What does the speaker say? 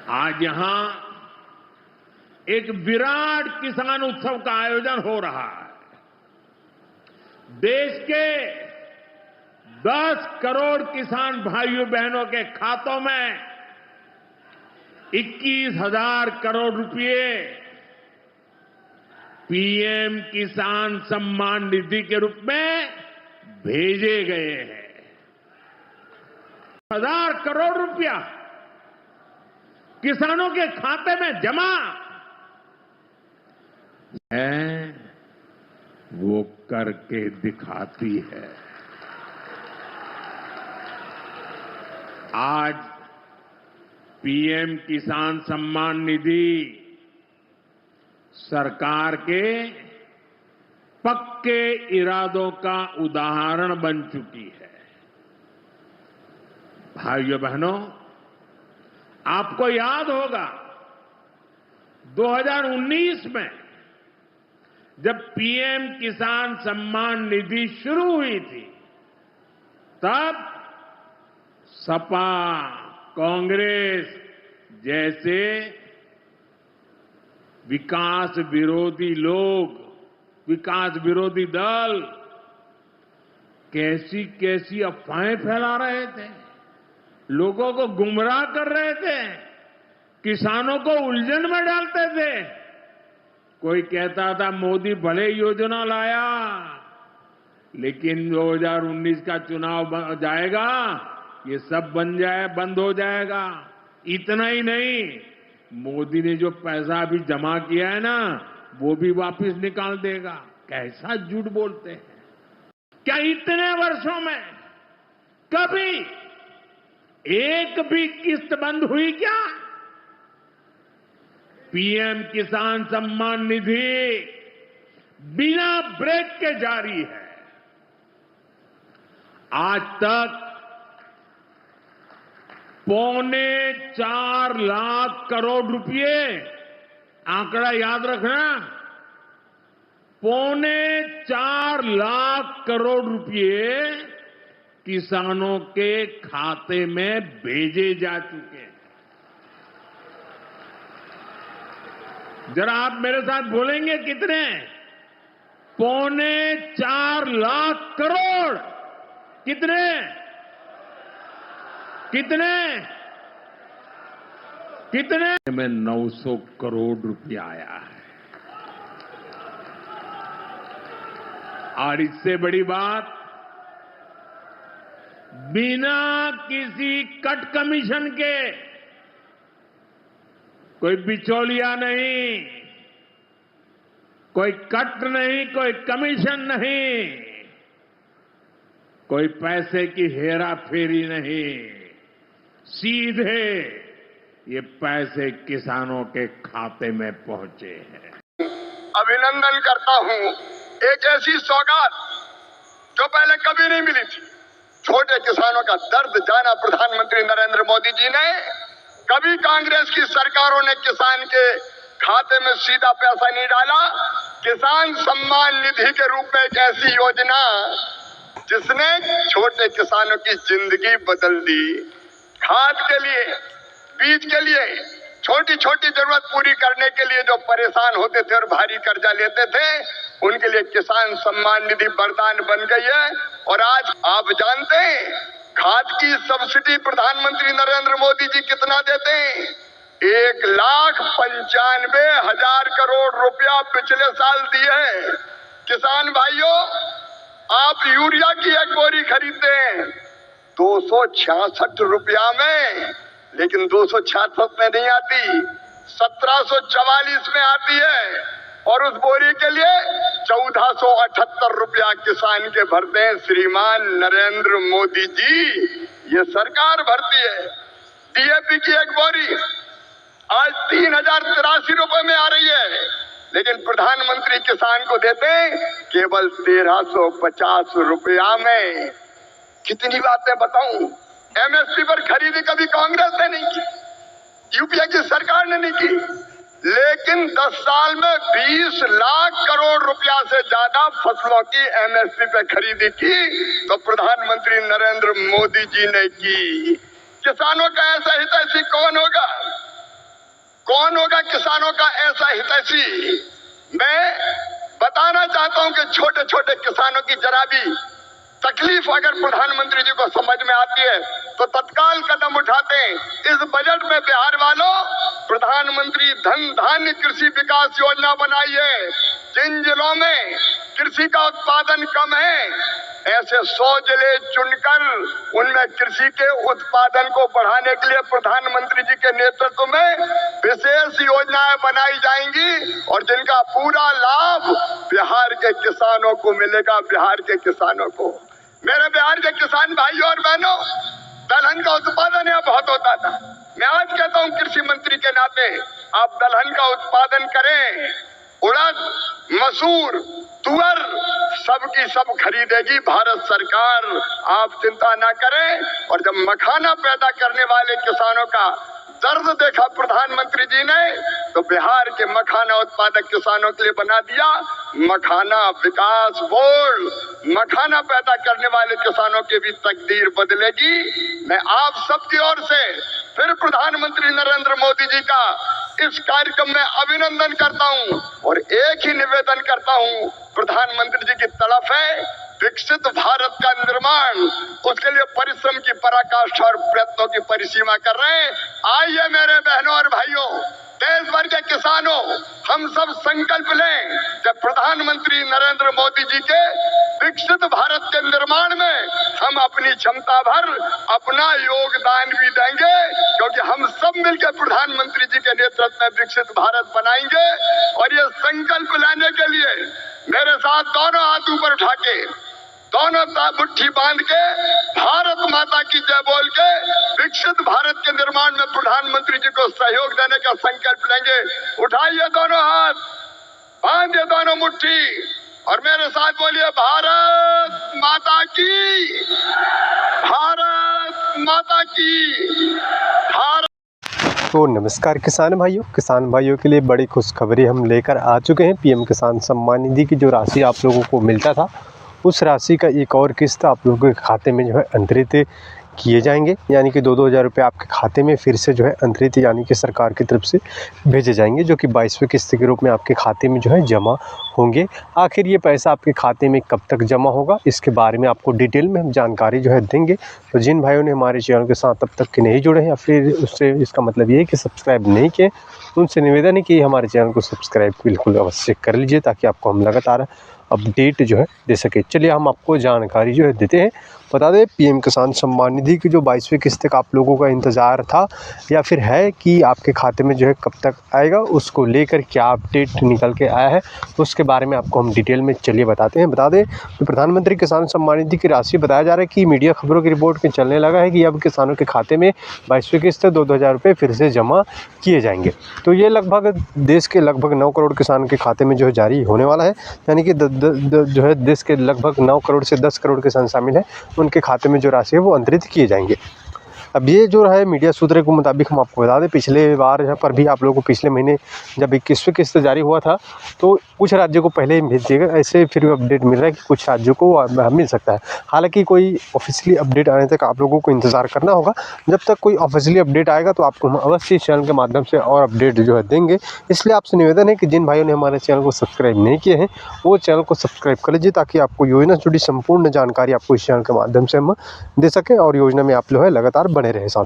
आज यहां एक विराट किसान उत्सव का आयोजन हो रहा है। देश के 10 करोड़ किसान भाइयों बहनों के खातों में 21,000 करोड़ रुपए पीएम किसान सम्मान निधि के रूप में भेजे गए हैं। 1,000 करोड़ रुपया किसानों के खाते में जमा है, वो करके दिखाती है। आज पीएम किसान सम्मान निधि सरकार के पक्के इरादों का उदाहरण बन चुकी है। भाइयों बहनों, आपको याद होगा 2019 में जब पीएम किसान सम्मान निधि शुरू हुई थी, तब सपा, कांग्रेस जैसे विकास विरोधी लोग, विकास विरोधी दल कैसी कैसी अफवाहें फैला रहे थे, लोगों को गुमराह कर रहे थे, किसानों को उलझन में डालते थे। कोई कहता था मोदी भले योजना लाया, लेकिन 2019 का चुनाव जाएगा, ये सब बंद हो जाएगा। इतना ही नहीं, मोदी ने जो पैसा अभी जमा किया है ना, वो भी वापस निकाल देगा। कैसा झूठ बोलते हैं। क्या इतने वर्षों में कभी एक भी किस्त बंद हुई क्या? पीएम किसान सम्मान निधि बिना ब्रेक के जारी है। आज तक 4.25 लाख करोड़ रुपए, आंकड़ा याद रखना, 4.25 लाख करोड़ रुपए किसानों के खाते में भेजे जा चुके हैं। जरा आप मेरे साथ बोलेंगे कितने? 4.25 लाख करोड़। कितने? कितने? कितने में 900 करोड़ रुपया आया है। और इससे बड़ी बात, बिना किसी कट कमीशन के, कोई बिचौलिया नहीं, कोई कट नहीं, कोई कमीशन नहीं, कोई पैसे की हेरा फेरी नहीं, सीधे ये पैसे किसानों के खाते में पहुंचे हैं। अभिनंदन करता हूं, एक ऐसी सौगात जो पहले कभी नहीं मिली थी। छोटे किसानों का दर्द जाना प्रधानमंत्री नरेंद्र मोदी जी ने। कभी कांग्रेस की सरकारों ने किसान के खाते में सीधा पैसा नहीं डाला। किसान सम्मान निधि के रूप में एक ऐसी योजना जिसने छोटे किसानों की जिंदगी बदल दी। खाद के लिए, बीज के लिए, छोटी छोटी जरूरत पूरी करने के लिए जो परेशान होते थे और भारी कर्जा लेते थे, उनके लिए किसान सम्मान निधि वरदान बन गई है। और आज आप जानते हैं खाद की सब्सिडी प्रधानमंत्री नरेंद्र मोदी जी कितना देते हैं? 1,95,000 करोड़ रुपया पिछले साल दिए हैं। किसान भाइयों, आप यूरिया की एक बोरी खरीदते हैं 266 रुपया में, लेकिन 266 में नहीं आती, 1744 में आती है। और उस बोरी के लिए 1478 रुपया किसान के भरते हैं श्रीमान नरेंद्र मोदी जी। ये सरकार भरती है। डीएपी की एक बोरी आज 3,083 रुपए में आ रही है, लेकिन प्रधानमंत्री किसान को देते हैं केवल 1,350 रुपया में। कितनी बातें बताऊं। एमएसपी पर खरीदी कभी कांग्रेस ने नहीं की, यूपीए की सरकार ने नहीं की, लेकिन 10 साल में 20 लाख करोड़ रुपया से ज्यादा फसलों की एमएसपी पे खरीदी की तो प्रधानमंत्री नरेंद्र मोदी जी ने की। किसानों का ऐसा हितैषी कौन होगा? कौन होगा किसानों का ऐसा हितैषी? मैं बताना चाहता हूं कि छोटे छोटे किसानों की जरा भी तकलीफ अगर प्रधानमंत्री जी को समझ में आती है तो तत्काल कदम उठाते हैं। इस बजट में बिहार वालों प्रधानमंत्री धन धान्य कृषि विकास योजना बनाई है। जिन जिलों में कृषि का उत्पादन कम है ऐसे 100 जिले चुनकर उनमें कृषि के उत्पादन को बढ़ाने के लिए प्रधानमंत्री जी के नेतृत्व में विशेष योजनाएं बनाई जाएंगी और जिनका पूरा लाभ बिहार के किसानों को मिलेगा। बिहार के किसानों को, मेरे बिहार के किसान भाइयों और बहनों, दलहन का उत्पादन यहाँ बहुत होता था। मैं आज कहता हूँ कृषि मंत्री के नाते आप दलहन का उत्पादन करें। उड़द, मसूर, तुअर सबकी सब खरीदेगी भारत सरकार, आप चिंता ना करें। और जब मखाना पैदा करने वाले किसानों का दर्द देखा प्रधानमंत्री जी ने तो बिहार के मखाना उत्पादक किसानों के लिए बना दिया मखाना विकास बोर्ड। मखाना पैदा करने वाले किसानों की भी तकदीर बदलेगी। मैं आप सबकी ओर से फिर प्रधानमंत्री नरेंद्र मोदी जी का इस कार्यक्रम में अभिनंदन करता हूं और एक ही निवेदन करता हूं, प्रधानमंत्री जी की तड़प है विकसित भारत का निर्माण, उसके लिए परिश्रम की पराकाष्ठा और प्रयत्नों की परिसीमा कर रहे हैं। आइए मेरे बहनों और भाइयों, देश भर के किसानों, हम सब संकल्प लें कि प्रधानमंत्री नरेंद्र मोदी जी के विकसित भारत के निर्माण में हम अपनी क्षमता भर अपना योगदान भी देंगे, क्योंकि हम सब मिलकर प्रधानमंत्री जी के नेतृत्व में विकसित भारत बनाएंगे। और ये संकल्प लेने के लिए मेरे साथ दोनों हाथ ऊपर उठा के, दोनों मुट्ठी बांध के भारत माता की जय बोल के विकसित भारत के निर्माण में प्रधानमंत्री जी को सहयोग देने का संकल्प लेंगे। उठाइए दोनों हाथ, बांधिए दोनों मुट्ठी और मेरे साथ बोलिए भारत माता की, भारत माता की, भारत। तो नमस्कार किसान भाइयों के लिए बड़ी खुशखबरी हम लेकर आ चुके हैं। पीएम किसान सम्मान निधि की जो राशि आप लोगों को मिलता था उस राशि का एक और किस्त आप लोगों के खाते में जो है अंतरित किए जाएंगे, यानी कि 2-2 हज़ार रुपये आपके खाते में फिर से जो है अंतरित यानी कि सरकार की तरफ से भेजे जाएंगे, जो कि 22वें किस्त के रूप में आपके खाते में जो है जमा होंगे। आखिर ये पैसा आपके खाते में कब तक जमा होगा इसके बारे में आपको डिटेल में हम जानकारी जो है देंगे। तो जिन भाइयों ने हमारे चैनल के साथ अब तक के नहीं जुड़े हैं या फिर उससे इसका मतलब ये है कि सब्सक्राइब नहीं किए, उनसे निवेदन है कि हमारे चैनल को सब्सक्राइब बिल्कुल अवश्य कर लीजिए ताकि आपको हम लगातार अपडेट जो है दे सके। चलिए हम आपको जानकारी जो है देते हैं। बता दें पीएम किसान सम्मान निधि की जो 22वें किस्त का आप लोगों का इंतज़ार था या फिर है कि आपके खाते में जो है कब तक आएगा, उसको लेकर क्या अपडेट निकल के आया है तो उसके बारे में आपको हम डिटेल में चलिए बताते हैं। बता दें कि प्रधानमंत्री किसान सम्मान निधि की राशि बताया जा रहा है कि मीडिया खबरों की रिपोर्ट में चलने लगा है कि अब किसानों के खाते में 22वें किस्त 2-2 हज़ार रुपये फिर से जमा किए जाएंगे। तो ये लगभग देश के लगभग 9 करोड़ किसानों के खाते में जो है जारी होने वाला है, यानी कि जो है देश के लगभग 9 करोड़ से 10 करोड़ किसान शामिल हैं, उनके खाते में जो राशि है वो अंतरित किए जाएंगे। अब ये जो है मीडिया सूत्रों के मुताबिक हम आपको बता दें, पिछले बार यहाँ पर भी आप लोगों को पिछले महीने जब 21वें किस्त जारी हुआ था तो कुछ राज्यों को पहले ही भेज दिएगा, ऐसे फिर अपडेट मिल रहा है कि कुछ राज्यों को मिल सकता है। हालांकि कोई ऑफिशियली अपडेट आने तक आप लोगों को इंतज़ार करना होगा। जब तक कोई ऑफिशियली अपडेट आएगा तो आपको हम अवश्य इस चैनल के माध्यम से और अपडेट जो है देंगे। इसलिए आपसे निवेदन है कि जिन भाइयों ने हमारे चैनल को सब्सक्राइब नहीं किए हैं वो चैनल को सब्सक्राइब कर लीजिए ताकि आपको योजना से जुड़ी संपूर्ण जानकारी आपको इस चैनल के माध्यम से हम दे सकें और योजना में आप जो है लगातार बने रहे साथ।